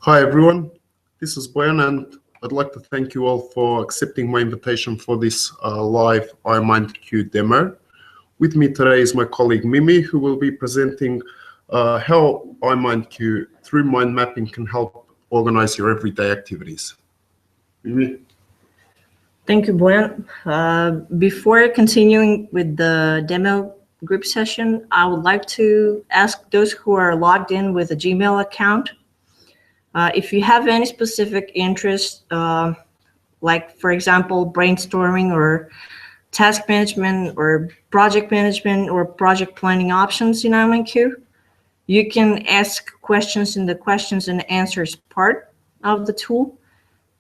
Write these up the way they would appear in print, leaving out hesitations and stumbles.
Hi everyone, this is Boyan and I'd like to thank you all for accepting my invitation for this live iMindQ demo. With me today is my colleague Mimi, who will be presenting how iMindQ through mind mapping can help organize your everyday activities. Mimi? Thank you, Boyan. Before continuing with the demo group session, I would like to ask those who are logged in with a Gmail account, if you have any specific interest, like, for example, brainstorming or task management or project planning options in iMindQ, you can ask questions in the questions and answers part of the tool.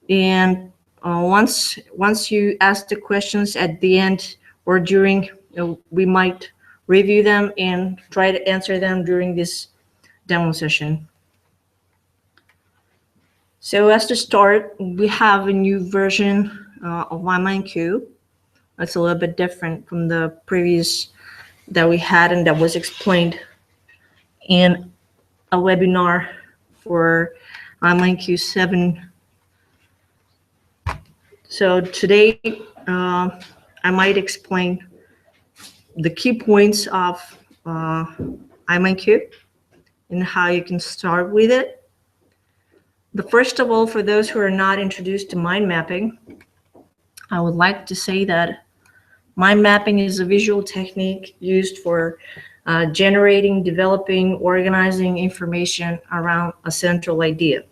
And once you ask the questions at the end or during, we might review them and try to answer them during this demo session. So as to start, we have a new version of iMindQ. It's a little bit different from the previous that we had and that was explained in a webinar for iMindQ 7. So today, I might explain the key points of iMindQ and how you can start with it. But first of all, for those who are not introduced to mind mapping, I would like to say that mind mapping is a visual technique used for generating, developing, organizing information around a central idea.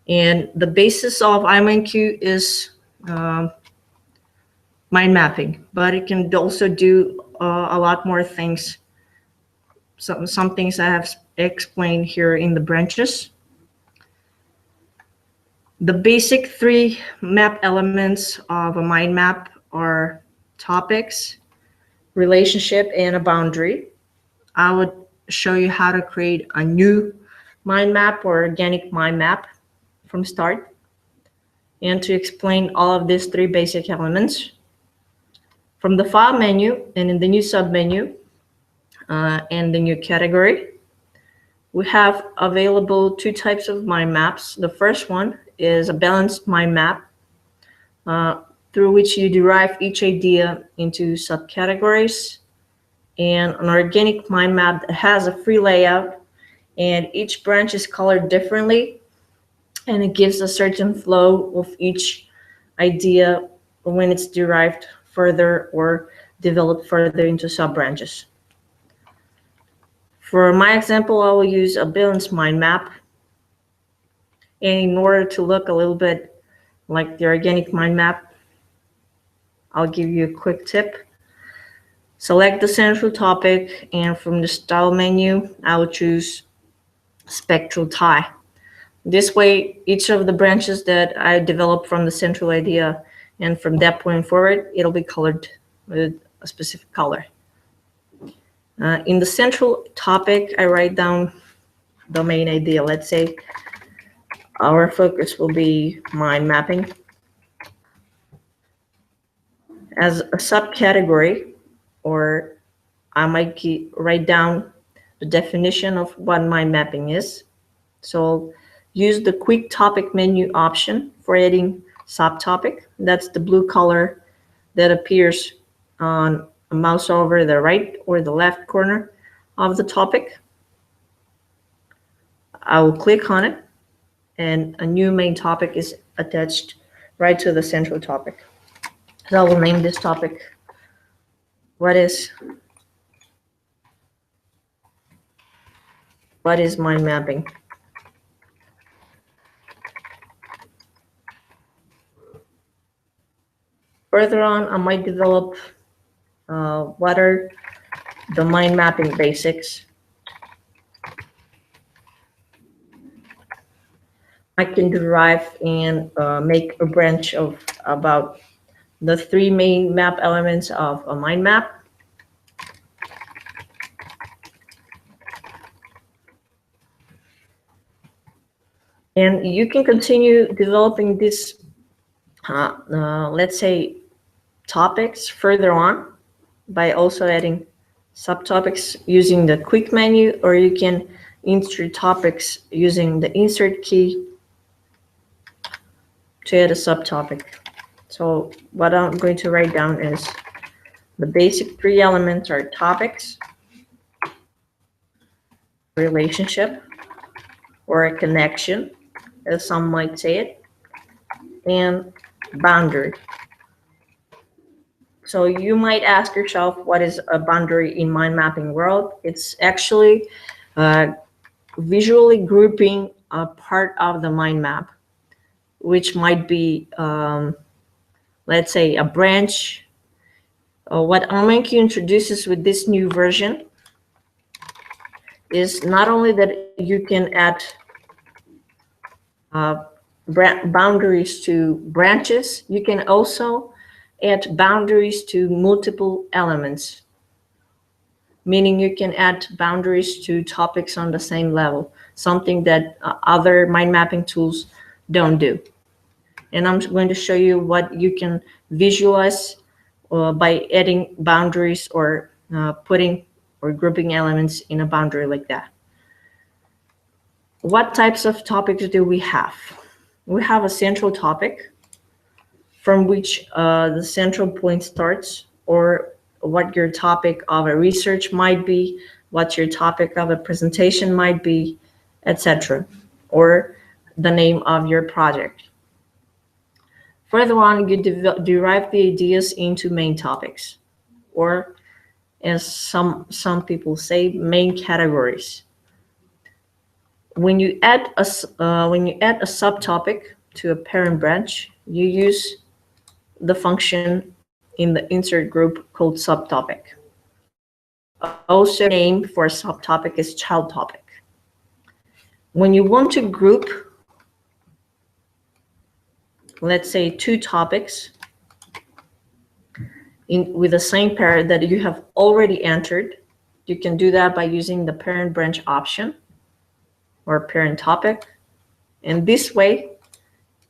And the basis of iMindQ is mind mapping, but it can also do a lot more things. Some things I have explained here in the branches. The basic 3 map elements of a mind map are topics, relationship, and a boundary. I would show you how to create a new mind map or organic mind map from start. And to explain all of these 3 basic elements, from the file menu and in the new submenu and the new category, we have available 2 types of mind maps. The first one is a balanced mind map through which you derive each idea into subcategories, and an organic mind map that has a free layout and each branch is colored differently, and it gives a certain flow of each idea when it's derived further or developed further into sub-branches. For my example, I will use a balanced mind map. And in order to look a little bit like the organic mind map, I'll give you a quick tip. Select the central topic, and from the style menu, I will choose spectral tie. This way, each of the branches that I develop from the central idea and from that point forward, it'll be colored with a specific color. In the central topic, I write down the main idea. Let's say our focus will be mind mapping. As a subcategory, or I might write down the definition of what mind mapping is. So use the quick topic menu option for adding subtopic. That's the blue color that appears on a mouse over the right or the left corner of the topic. I will click on it, and a new main topic is attached right to the central topic. So I will name this topic, what is mind mapping? Further on, I might develop what are the mind mapping basics. I can derive and make a branch of about the 3 main map elements of a mind map. And you can continue developing this, let's say, topics further on by also adding subtopics using the quick menu, or you can insert topics using the insert key to add a subtopic. So what I'm going to write down is the basic three elements are topics, relationship, or a connection, as some might say it, and boundary. So you might ask yourself, what is a boundary in mind mapping world? It's actually visually grouping a part of the mind map, which might be, let's say, a branch. What iMindQ introduces with this new version is not only that you can add boundaries to branches, you can also add boundaries to multiple elements, meaning you can add boundaries to topics on the same level, something that other mind mapping tools don't do. And I'm going to show you what you can visualize by adding boundaries or putting or grouping elements in a boundary like that. What types of topics do we have? We have a central topic from which the central point starts, or what your topic of a research might be, what your topic of a presentation might be, etc., or the name of your project. Further on, you derive the ideas into main topics, or as some people say, main categories. When you add a subtopic to a parent branch, you use the function in the insert group called subtopic. Also, name for a subtopic is child topic. When you want to group, let's say, two topics with the same parent that you have already entered, you can do that by using the parent branch option or parent topic. And this way,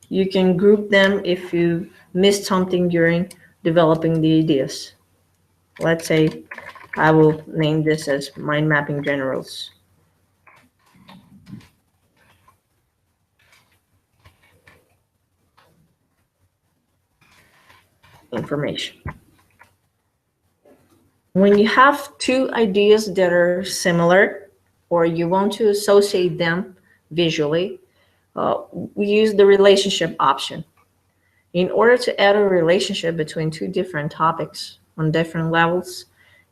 you can group them if you missed something during developing the ideas. Let's say I will name this as mind mapping generals. Information. When you have two ideas that are similar, or you want to associate them visually, we use the relationship option. In order to add a relationship between two different topics on different levels,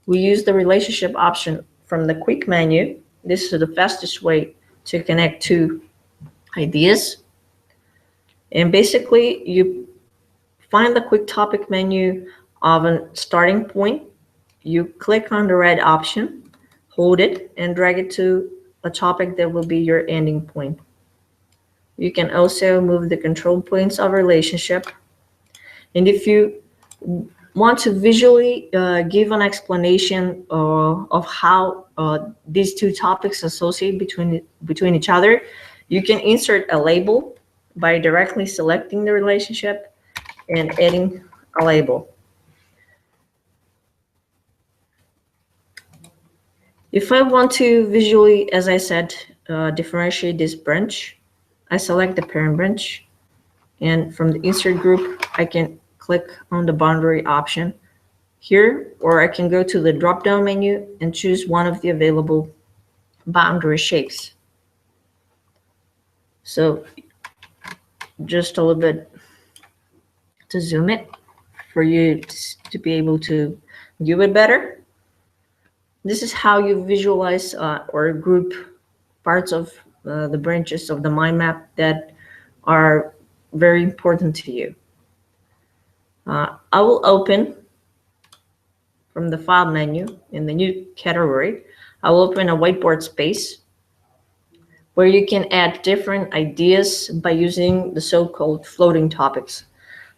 we use the relationship option from the quick menu. This is the fastest way to connect two ideas. And basically, you find the quick topic menu of a starting point. You click on the red option, hold it, and drag it to a topic that will be your ending point. You can also move the control points of relationship. And if you want to visually give an explanation of how these two topics associate between each other, you can insert a label by directly selecting the relationship and adding a label. If I want to visually, as I said, differentiate this branch, I select the parent branch, and from the insert group, I can click on the boundary option here, or I can go to the drop-down menu and choose one of the available boundary shapes. So just a little bit to zoom it for you to be able to view it better. This is how you visualize or group parts of the branches of the mind map that are very important to you. I will open from the file menu in the new category. I will open a whiteboard space where you can add different ideas by using the so-called floating topics.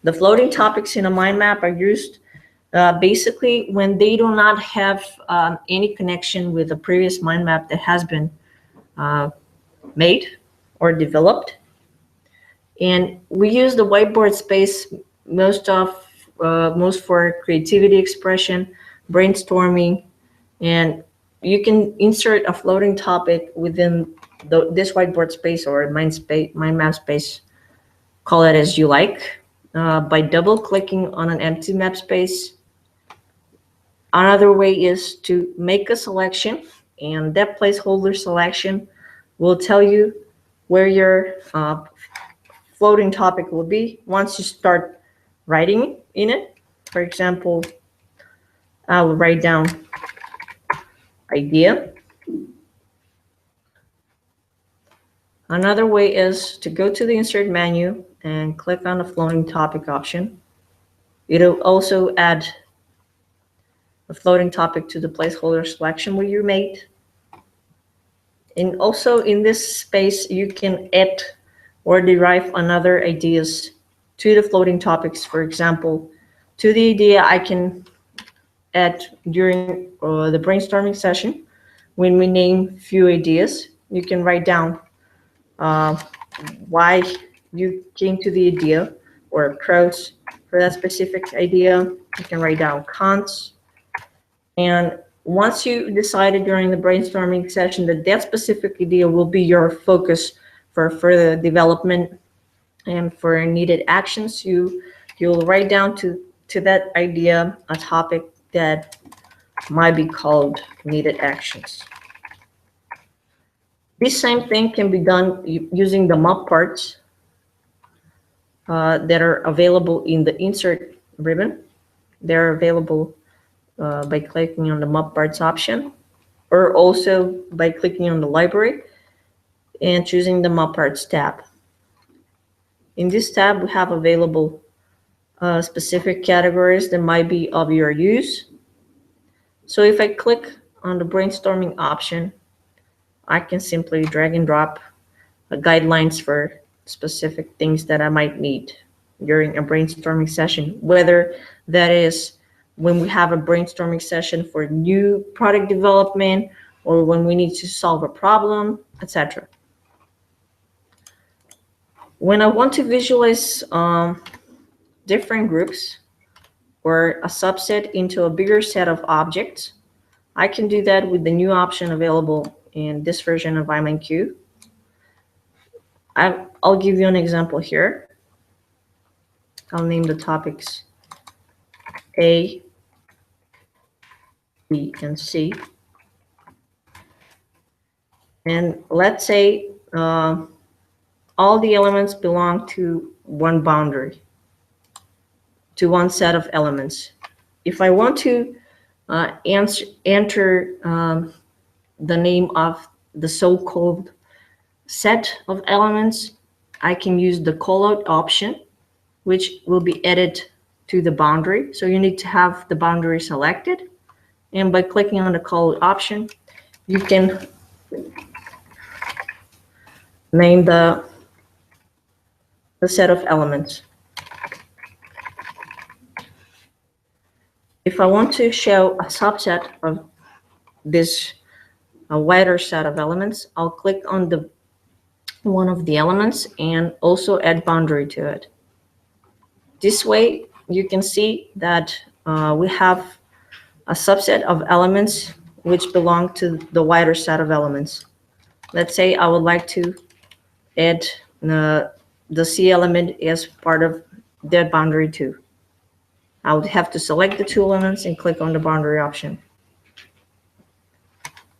The floating topics in a mind map are used basically when they do not have any connection with the previous mind map that has been made or developed. And we use the whiteboard space most for creativity expression, brainstorming, and you can insert a floating topic within this whiteboard space or mind map space, call it as you like, by double clicking on an empty map space. Another way is to make a selection, and that placeholder selection will tell you where your floating topic will be once you start writing in it. For example, I will write down idea. Another way is to go to the insert menu and click on the floating topic option. It'll also add a floating topic to the placeholder selection where you made. And also in this space, you can add or derive another ideas to the floating topics. For example, to the idea I can add during the brainstorming session, when we name few ideas, you can write down why you came to the idea or pros for that specific idea. You can write down cons. And once you decided during the brainstorming session that that specific idea will be your focus for further development and for needed actions, you'll write down to that idea a topic that might be called needed actions. This same thing can be done using the map parts that are available in the insert ribbon. They're available by clicking on the map parts option, or also by clicking on the library and choosing the map parts tab. In this tab, we have available specific categories that might be of your use. So if I click on the brainstorming option, I can simply drag and drop guidelines for specific things that I might need during a brainstorming session, whether that is when we have a brainstorming session for new product development or when we need to solve a problem, etc. When I want to visualize different groups or a subset into a bigger set of objects, I can do that with the new option available in this version of iMindQ. I'll give you an example here. I'll name the topics A, B, and C. And let's say all the elements belong to one boundary, to one set of elements. If I want to enter the name of the so-called set of elements, I can use the callout option, which will be added to the boundary. So you need to have the boundary selected. And by clicking on the callout option, you can name the set of elements. If I want to show a subset of this a wider set of elements, I'll click on the one of the elements and also add boundary to it. This way, you can see that we have a subset of elements which belong to the wider set of elements. Let's say I would like to add the C element as part of that boundary too. I would have to select the two elements and click on the boundary option.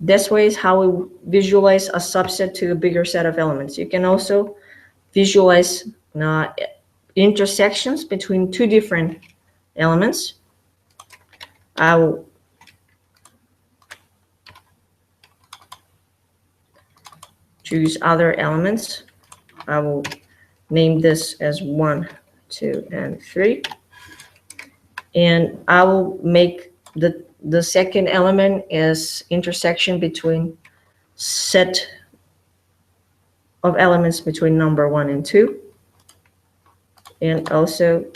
This way is how we visualize a subset to a bigger set of elements. You can also visualize intersections between two different elements. I will choose other elements. I will name this as 1, 2, and 3. And I will make the second element is intersection between set of elements between number 1 and 2, and also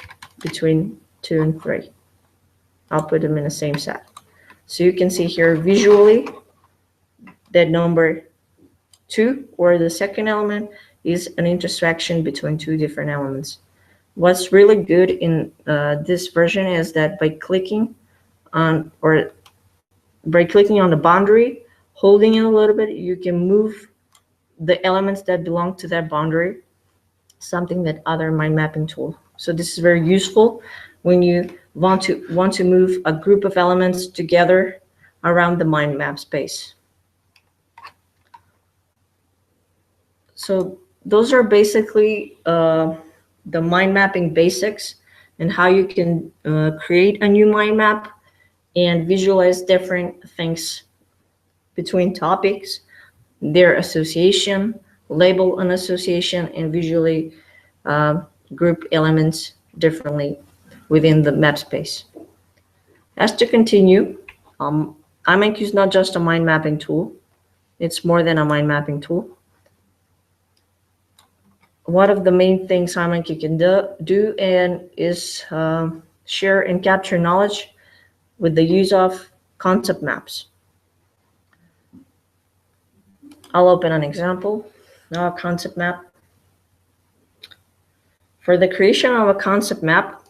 between 2 and 3. I'll put them in the same set. So you can see here visually that number 2, or the second element, is an intersection between two different elements. What's really good in this version is that by clicking on or by clicking on the boundary, holding it a little bit, you can move the elements that belong to that boundary, something that other mind mapping tool. So this is very useful when you want to move a group of elements together around the mind map space. So those are basically the mind mapping basics and how you can create a new mind map and visualize different things between topics, their association, label an association, and visually group elements differently within the map space. As to continue, iMindQ is not just a mind mapping tool. It's more than a mind mapping tool. One of the main things iMindQ can do is share and capture knowledge with the use of concept maps. I'll open an example, now a concept map. For the creation of a concept map,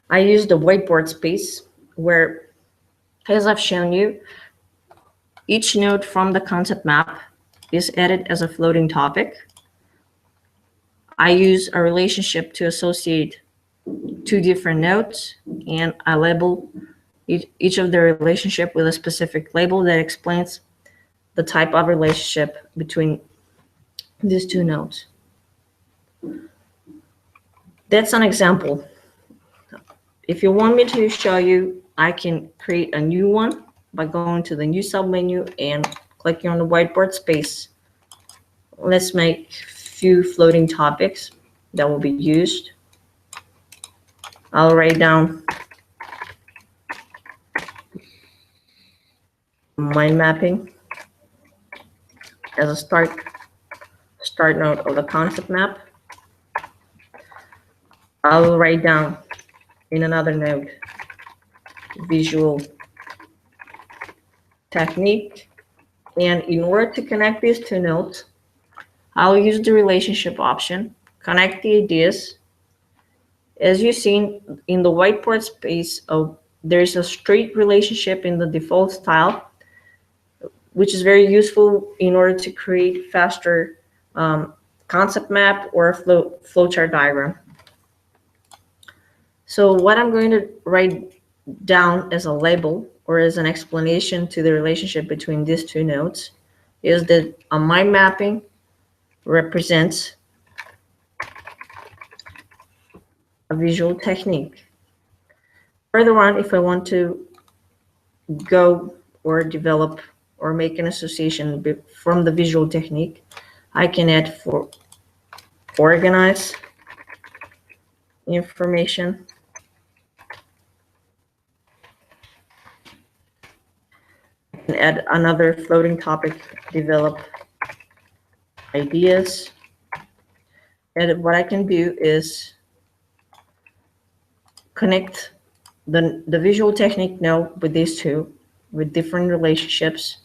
I use the whiteboard space where, as I've shown you, each node from the concept map is added as a floating topic. I use a relationship to associate two different nodes, and I label each of the relationship with a specific label that explains the type of relationship between these two nodes. That's an example. If you want me to show you, I can create a new one by going to the new submenu and clicking on the whiteboard space. Let's make few floating topics that will be used. I'll write down mind mapping as a start node of the concept map. I'll write down in another node visual technique, and in order to connect these two nodes, I'll use the relationship option, connect the ideas. As you've seen in the whiteboard space, there's a straight relationship in the default style, which is very useful in order to create faster concept map or a flowchart diagram. So what I'm going to write down as a label or as an explanation to the relationship between these two nodes is that a mind mapping represents a visual technique. Further on, if I want to go or develop or make an association from the visual technique, I can add for organize information, and add another floating topic, develop ideas. And what I can do is connect the visual technique node with these two, with different relationships.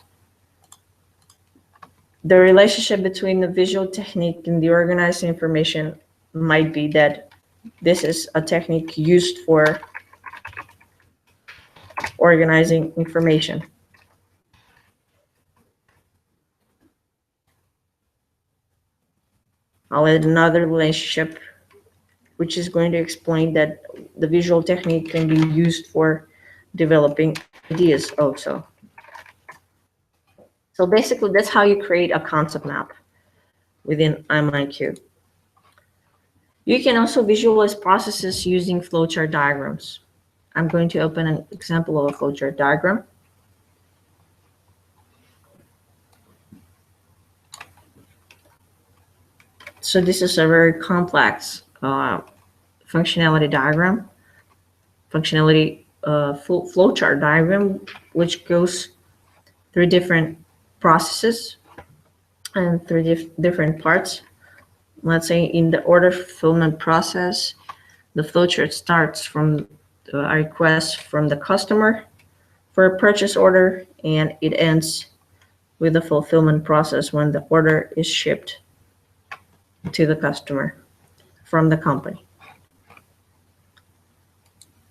The relationship between the visual technique and the organized information might be that this is a technique used for organizing information. I'll add another relationship, which is going to explain that the visual technique can be used for developing ideas also. So basically, that's how you create a concept map within iMindQ. You can also visualize processes using flowchart diagrams. I'm going to open an example of a flowchart diagram. So this is a very complex functionality diagram, flowchart diagram, which goes through different processes and through different parts. Let's say in the order fulfillment process, the flowchart starts from a request from the customer for a purchase order, and it ends with the fulfillment process when the order is shipped to the customer from the company.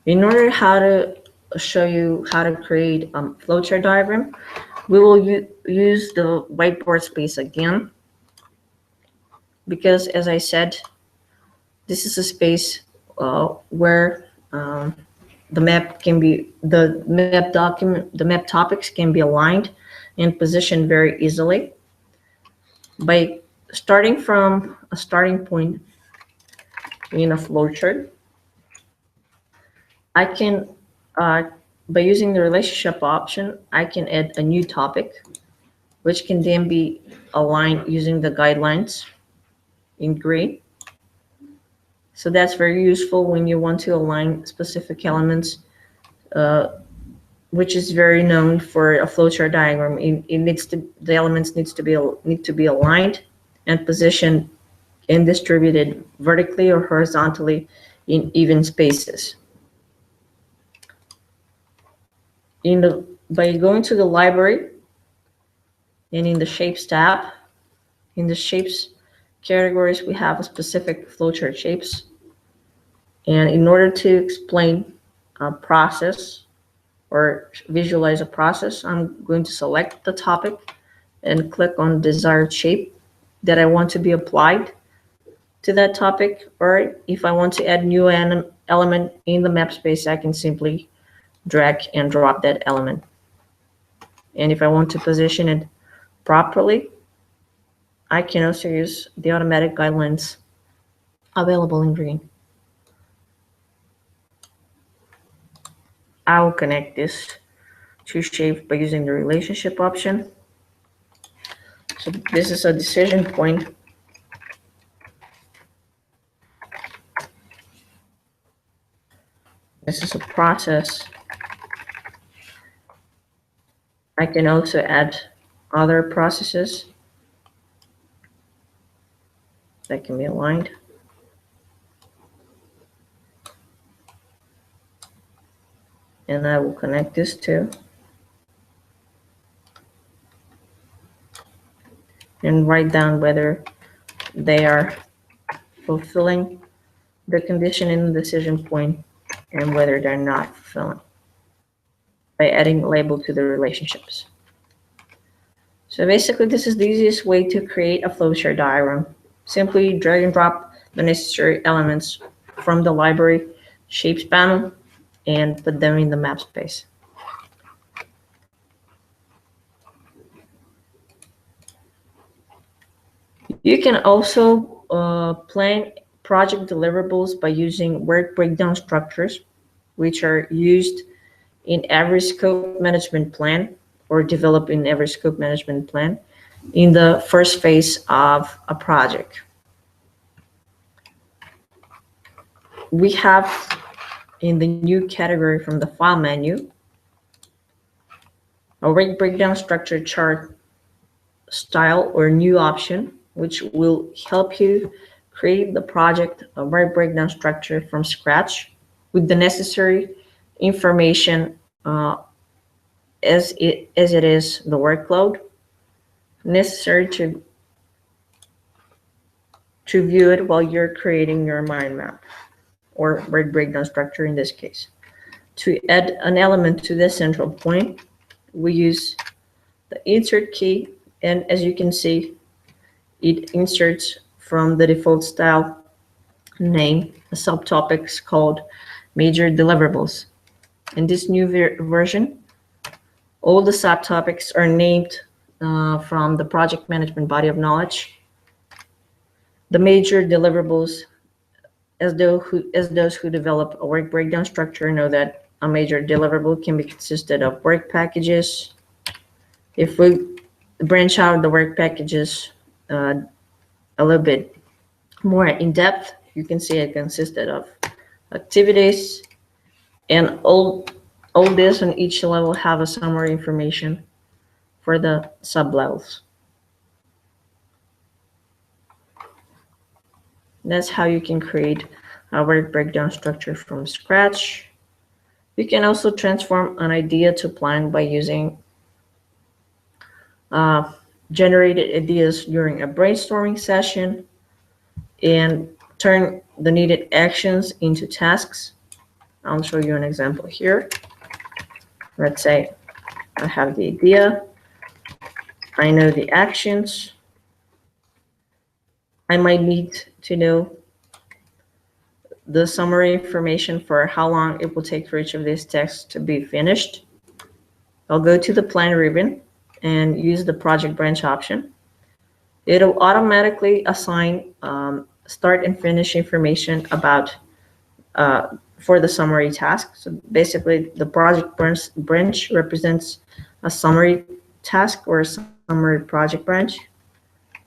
In order how to show you how to create a flowchart diagram. We will use the whiteboard space again, because as I said, this is a space where the map topics can be aligned and positioned very easily. By starting from a starting point in a flowchart, I can, by using the relationship option, I can add a new topic, which can then be aligned using the guidelines in green. So that's very useful when you want to align specific elements, which is very known for a flowchart diagram. The elements need to be aligned and positioned and distributed vertically or horizontally in even spaces. By going to the library and in the Shapes tab, in the Shapes categories, we have a specific flowchart shapes. And in order to explain a process or visualize a process, I'm going to select the topic and click on desired shape that I want to be applied to that topic. Or if I want to add new element in the map space, I can simply drag and drop that element. And if I want to position it properly, I can also use the automatic guidelines available in green. I will connect this to shape by using the relationship option. So this is a decision point. This is a process. I can also add other processes that can be aligned. And I will connect this to. And write down whether they are fulfilling the condition in the decision point and whether they're not fulfilling, by adding a label to the relationships. So basically, this is the easiest way to create a flowchart diagram. Simply drag and drop the necessary elements from the library shapes panel and put them in the map space. You can also plan project deliverables by using work breakdown structures, which are used in every scope management plan or developed in every scope management plan in the first phase of a project. We have in the new category from the file menu, a work breakdown structure chart style or new option, which will help you create the project work breakdown structure from scratch with the necessary information as it is the workload necessary to view it while you're creating your mind map or work breakdown structure in this case. To add an element to this central point, we use the insert key, and as you can see, it inserts from the default style name a subtopic called major deliverables. In this new version, all the subtopics are named from the project management body of knowledge. The major deliverables, as those who develop a work breakdown structure know that a major deliverable can be consisted of work packages. If we branch out the work packages a little bit more in depth, you can see it consisted of activities, and all this on each level have a summary information for the sub-levels. That's how you can create a work breakdown structure from scratch. You can also transform an idea to plan by using generated ideas during a brainstorming session and turn the needed actions into tasks. I'll show you an example here. Let's say I have the idea, I know the actions, I might need to know the summary information for how long it will take for each of these texts to be finished. I'll go to the plan ribbon and use the project branch option. It'll automatically assign start and finish information about for the summary task. So basically, the project branch represents a summary task or a summary project branch.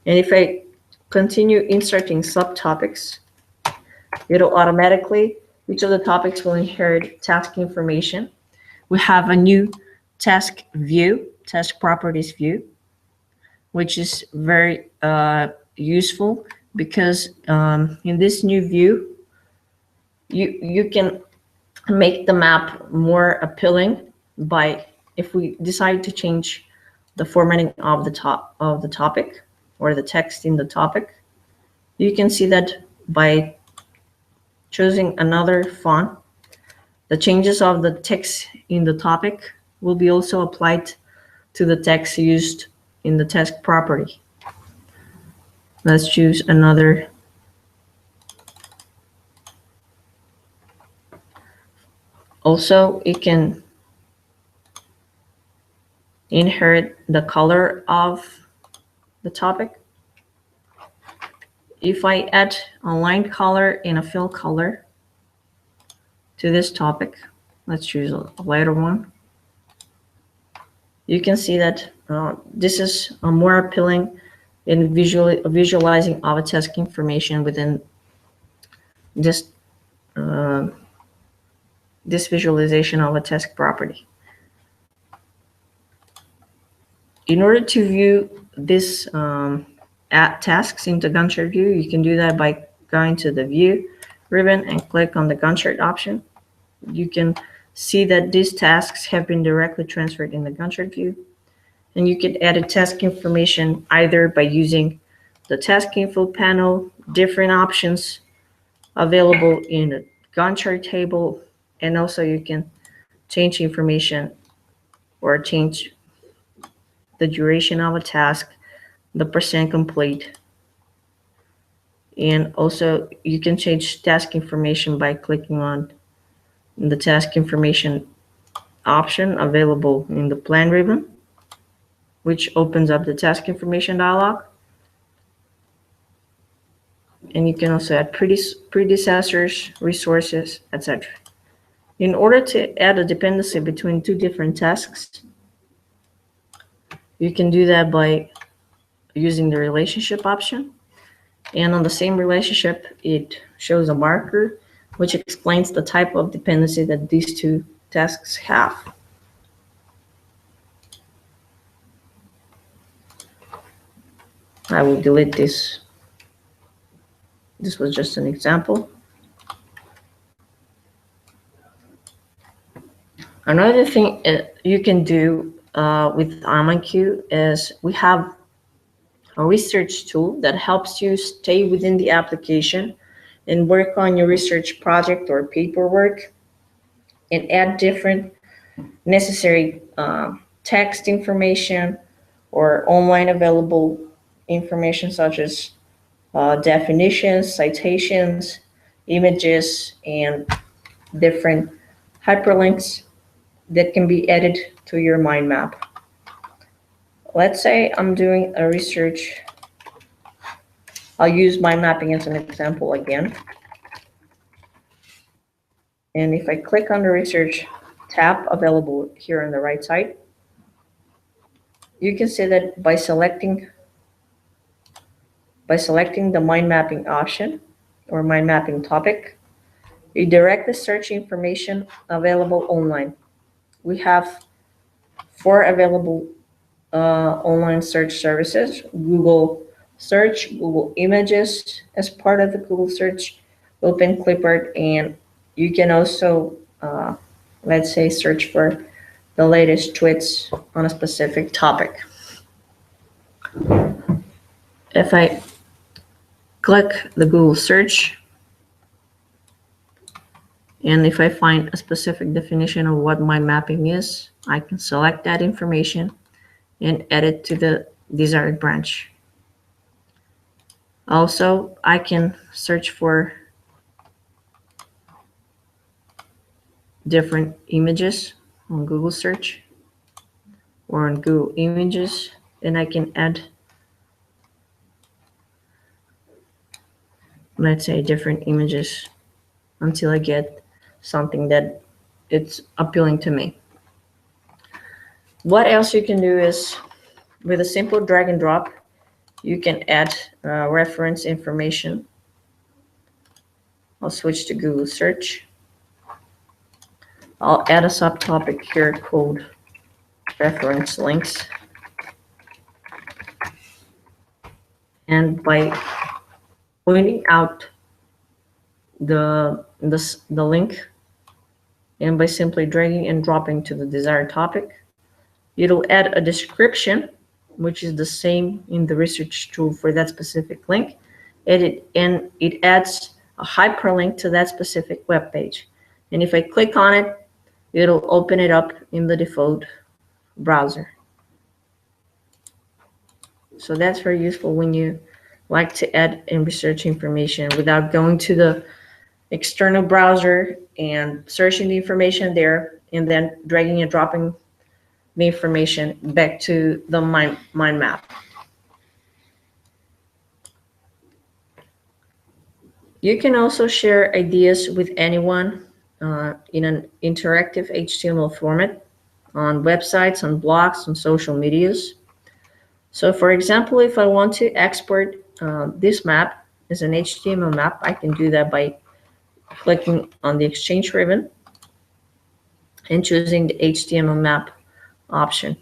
And if I continue inserting subtopics, it'll automatically, each of the topics will inherit task information. We have a new task view, task properties view, which is very useful because in this new view, you can make the map more appealing by, if we decide to change the formatting of the topic or the text in the topic, you can see that by choosing another font, the changes of the text in the topic will be also applied to the text used in the task property. Let's choose another. Also, it can inherit the color of the topic. If I add a line color and a fill color to this topic, let's choose a lighter one. You can see that this is a more appealing in visualizing of a task information within this this visualization of a task property. In order to view this tasks into Gantt chart view, you can do that by going to the view ribbon and click on the Gantt chart option. You can see that these tasks have been directly transferred in the Gantt chart view. And you can edit task information either by using the task info panel, different options available in the Gantt chart table, and also you can change information or change the duration of a task, the percent complete. And also you can change task information by clicking on the task information option available in the plan ribbon, which opens up the task information dialog. And you can also add predecessors, resources, etc. In order to add a dependency between two different tasks, you can do that by using the relationship option. And on the same relationship, it shows a marker which explains the type of dependency that these two tasks have. I will delete this. This was just an example. Another thing you can do with iMindQ is we have a research tool that helps you stay within the application and work on your research project or paperwork and add different necessary text information or online available information such as definitions, citations, images, and different hyperlinks that can be added to your mind map. Let's say I'm doing a research. I'll use mind mapping as an example again. And if I click on the research tab available here on the right side, you can see that by selecting the mind mapping option or mind mapping topic, you directly search information available online. We have 4 available online search services: Google Search, Google Images as part of the Google Search, Open Clipboard, and you can also, let's say, search for the latest tweets on a specific topic. If I click the Google Search, And if I find a specific definition of what my mapping is, I can select that information and add it to the desired branch. Also, I can search for different images on Google search or on Google Images, and I can add, let's say, different images until I get something that it's appealing to me. What else you can do is, with a simple drag and drop, you can add reference information. I'll switch to Google search. I'll add a subtopic here called reference links. And by pointing out the link, and by simply dragging and dropping to the desired topic, it'll add a description, which is the same in the research tool for that specific link, and it adds a hyperlink to that specific web page. And if I click on it, it'll open it up in the default browser. So that's very useful when you like to add and research information without going to the external browser and searching the information there and then dragging and dropping the information back to the mind map. You can also share ideas with anyone in an interactive HTML format on websites, on blogs, on social medias. So for example, if I want to export this map as an HTML map, I can do that by clicking on the Exchange ribbon and choosing the HTML map option.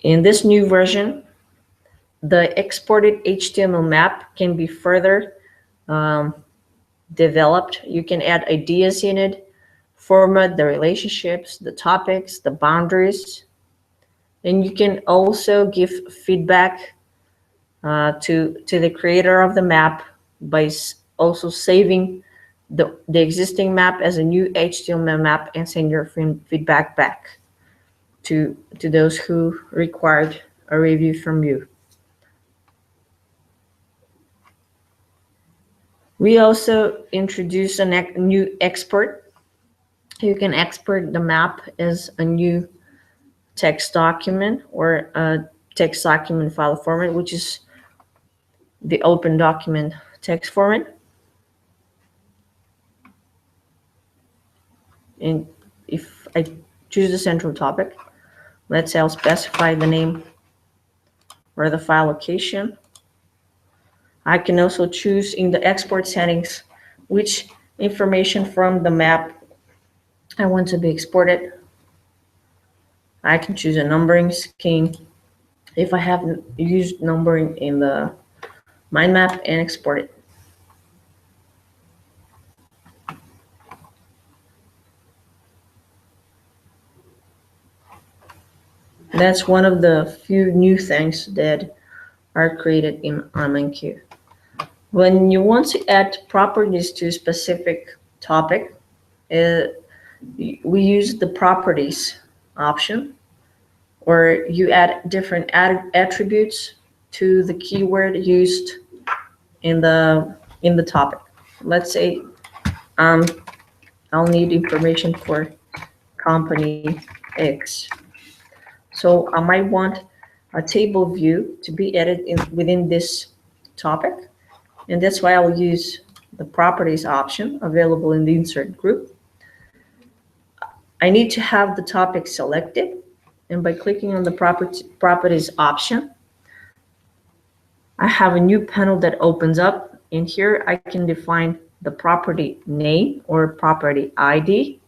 In this new version, the exported HTML map can be further developed. You can add ideas in it, format the relationships, the topics, the boundaries, and you can also give feedback to the creator of the map by also saving the existing map as a new HTML map and send your feedback back to those who required a review from you. We also introduced a new export. You can export the map as a new text document or a text document file format, which is the open document text format. And if I choose the central topic, let's say I'll specify the name or the file location. I can also choose in the export settings which information from the map I want to be exported. I can choose a numbering scheme if I haven't used numbering in the mind map and export it. That's one of the few new things that are created in iMindQ. When you want to add properties to a specific topic, we use the properties option, where you add different attributes to the keyword used in the topic. Let's say I'll need information for company X. So I might want a table view to be added within this topic, and that's why I'll use the properties option available in the insert group. I need to have the topic selected, and by clicking on the properties option, I have a new panel that opens up, and here I can define the property name or property ID,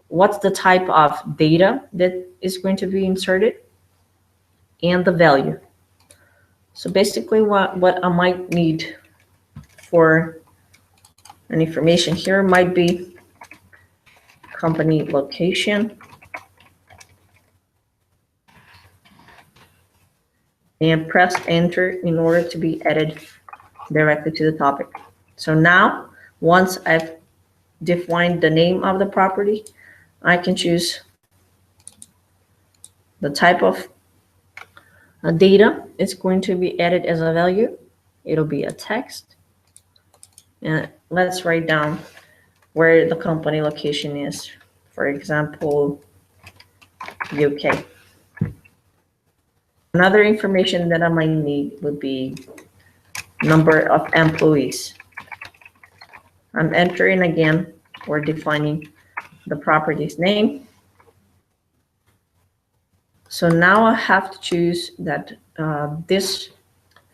what's the type of data that is going to be inserted, and the value. So basically what I might need for an information here might be company location and press enter in order to be added directly to the topic. So now Once I've defined the name of the property, I can choose the type of data it's going to be added as a value. It'll be a text. And let's write down where the company location is. For example, UK. Another information that I might need would be number of employees. I'm entering again or defining the property's name. So now I have to choose that this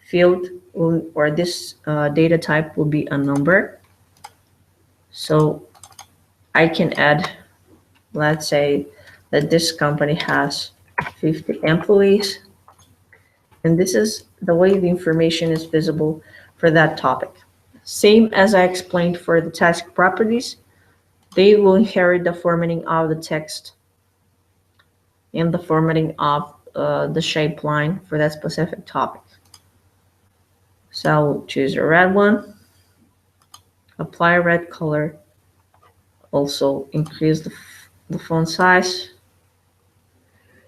field or this data type will be a number. So I can add, let's say that this company has 50 employees. And this is the way the information is visible for that topic. Same as I explained for the task properties, they will inherit the formatting of the text and the formatting of the shape line for that specific topic. So I'll choose a red one, apply a red color, also increase the font size,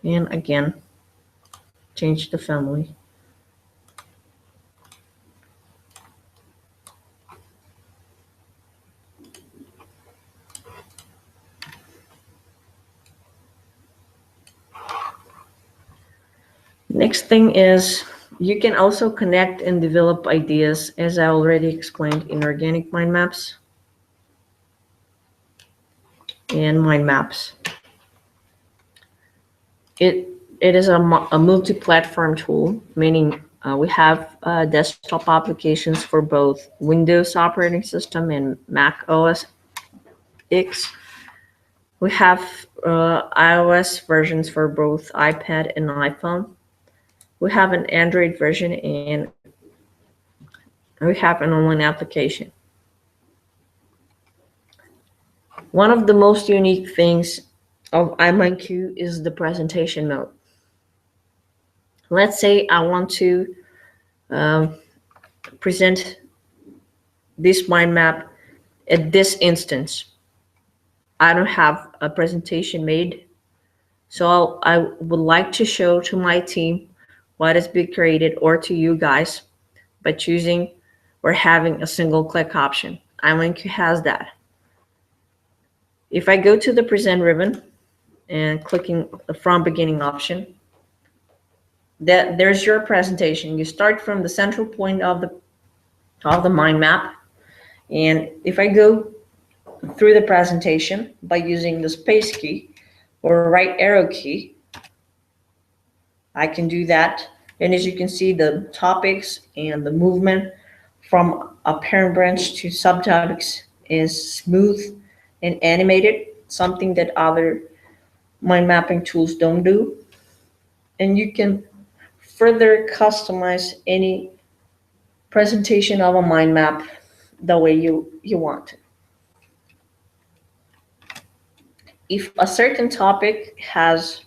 and again, change the family. Next thing is you can also connect and develop ideas, as I already explained in organic mind maps and mind maps. It is a multi-platform tool, meaning we have desktop applications for both Windows operating system and Mac OS X. We have iOS versions for both iPad and iPhone. We have an Android version and we have an online application. One of the most unique things of iMindQ is the presentation mode. Let's say I want to present this mind map at this instance. I don't have a presentation made, so I would like to show to my team what has been created, or to you guys, by choosing or having a single click option. iMindQ has that. If I go to the present ribbon and clicking the from beginning option, there's your presentation. You start from the central point of the mind map, and if I go through the presentation by using the space key or right arrow key, I can do that. And as you can see, the topics and the movement from a parent branch to subtopics is smooth and animated, something that other mind mapping tools don't do. And you can further customize any presentation of a mind map the way you want it. If a certain topic has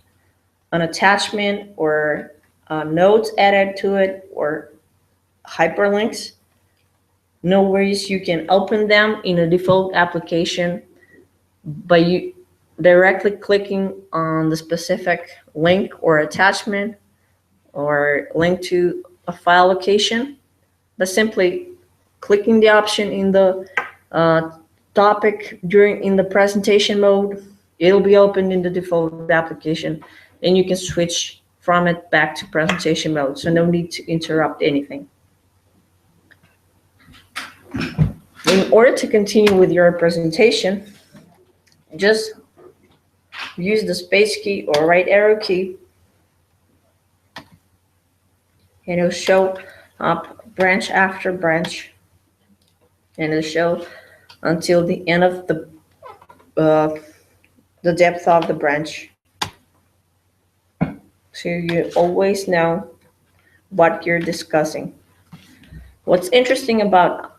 an attachment or notes added to it or hyperlinks, no worries, you can open them in a default application by you directly clicking on the specific link or attachment or link to a file location, but simply clicking the option in the topic in the presentation mode, it'll be opened in the default application, and you can switch from it back to presentation mode, so no need to interrupt anything. In order to continue with your presentation, just use the space key or right arrow key, and it'll show up branch after branch, and it'll show until the end of the depth of the branch. So you always know what you're discussing. What's interesting about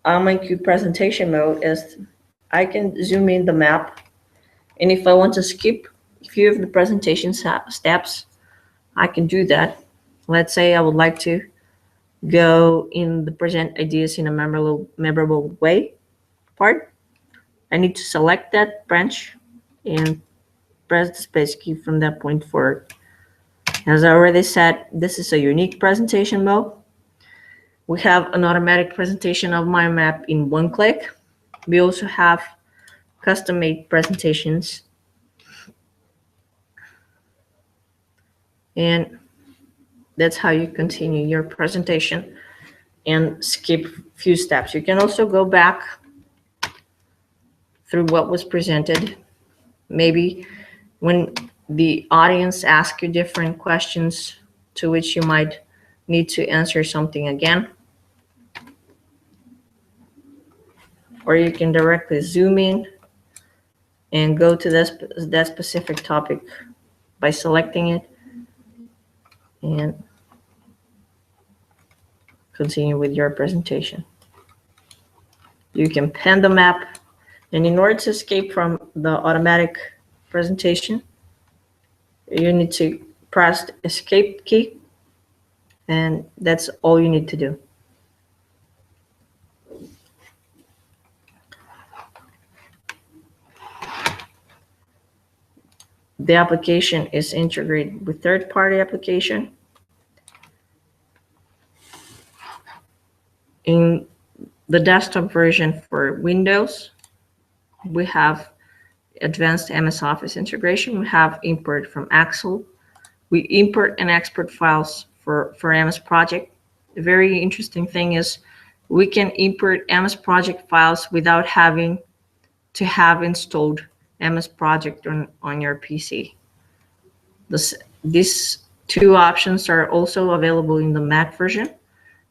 iMindQ presentation mode is I can zoom in the map, and if I want to skip a few of the presentation steps, I can do that. Let's say I would like to go in the present ideas in a memorable way. part. I need to select that branch and press the space key from that point forward. As I already said, this is a unique presentation mode. We have an automatic presentation of my map in one click. We also have custom-made presentations. And that's how you continue your presentation and skip a few steps. You can also go back through what was presented. Maybe when the audience asks you different questions to which you might need to answer something again. Or you can directly zoom in and go to that specific topic by selecting it and continue with your presentation. You can pen the map, and in order to escape from the automatic presentation, you need to press the escape key, and that's all you need to do. The application is integrated with third-party application. In the desktop version for Windows, we have advanced MS Office integration. We have import from Excel. We import and export files for MS Project. The very interesting thing is we can import MS Project files without having to have installed MS Project on your PC. These two options are also available in the Mac version.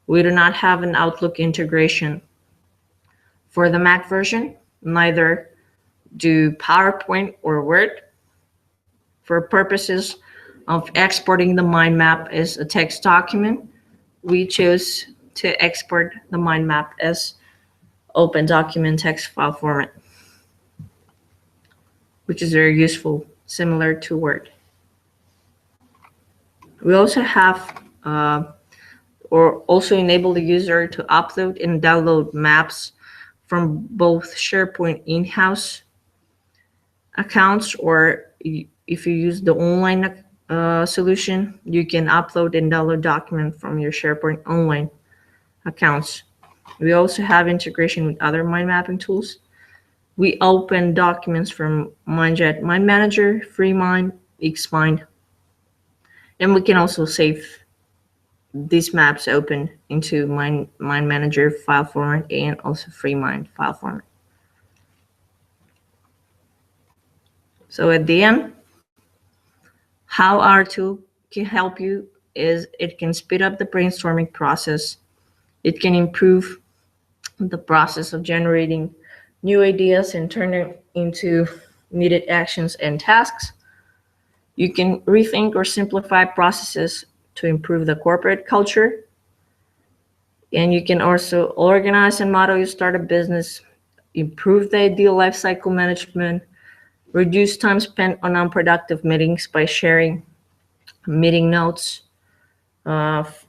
We do not have an Outlook integration for the Mac version, neither do PowerPoint or Word. For purposes of exporting the mind map as a text document, we chose to export the mind map as open document text file format, which is very useful, similar to Word. We also have or also enable the user to upload and download maps from both SharePoint in-house accounts, or if you use the online solution, you can upload and download document from your SharePoint online accounts. We also have integration with other mind mapping tools. We open documents from MindJet Mind Manager, FreeMind, Xmind, and we can also save these maps open into Mind Manager file format and also FreeMind file format. So at the end, how our tool can help you is it can speed up the brainstorming process. It can improve the process of generating new ideas and turn it into needed actions and tasks. You can rethink or simplify processes to improve the corporate culture. And you can also organize and model your startup business, improve the ideal lifecycle management, reduce time spent on unproductive meetings by sharing meeting notes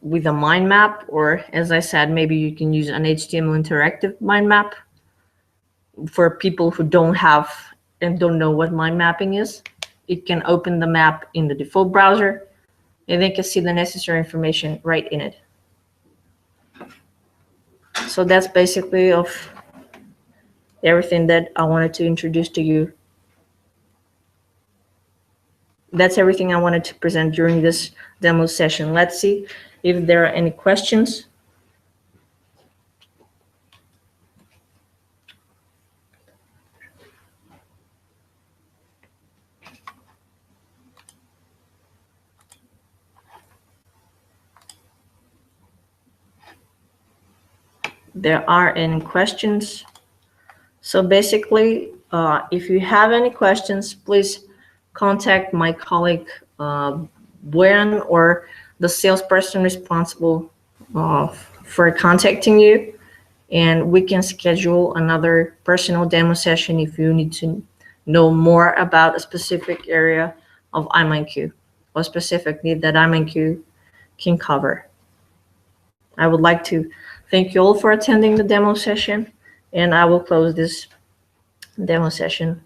with a mind map, or as I said, maybe you can use an HTML interactive mind map for people who don't have and don't know what mind mapping is. It can open the map in the default browser, and they can see the necessary information right in it. So that's basically of everything that I wanted to introduce to you. That's everything I wanted to present during this demo session. Let's see if there are any questions. There are any questions? So basically, if you have any questions, please contact my colleague Buan, or the salesperson responsible for contacting you, and we can schedule another personal demo session if you need to know more about a specific area of iMindQ or specific need that iMindQ can cover. I would like to thank you all for attending the demo session, And I will close this demo session.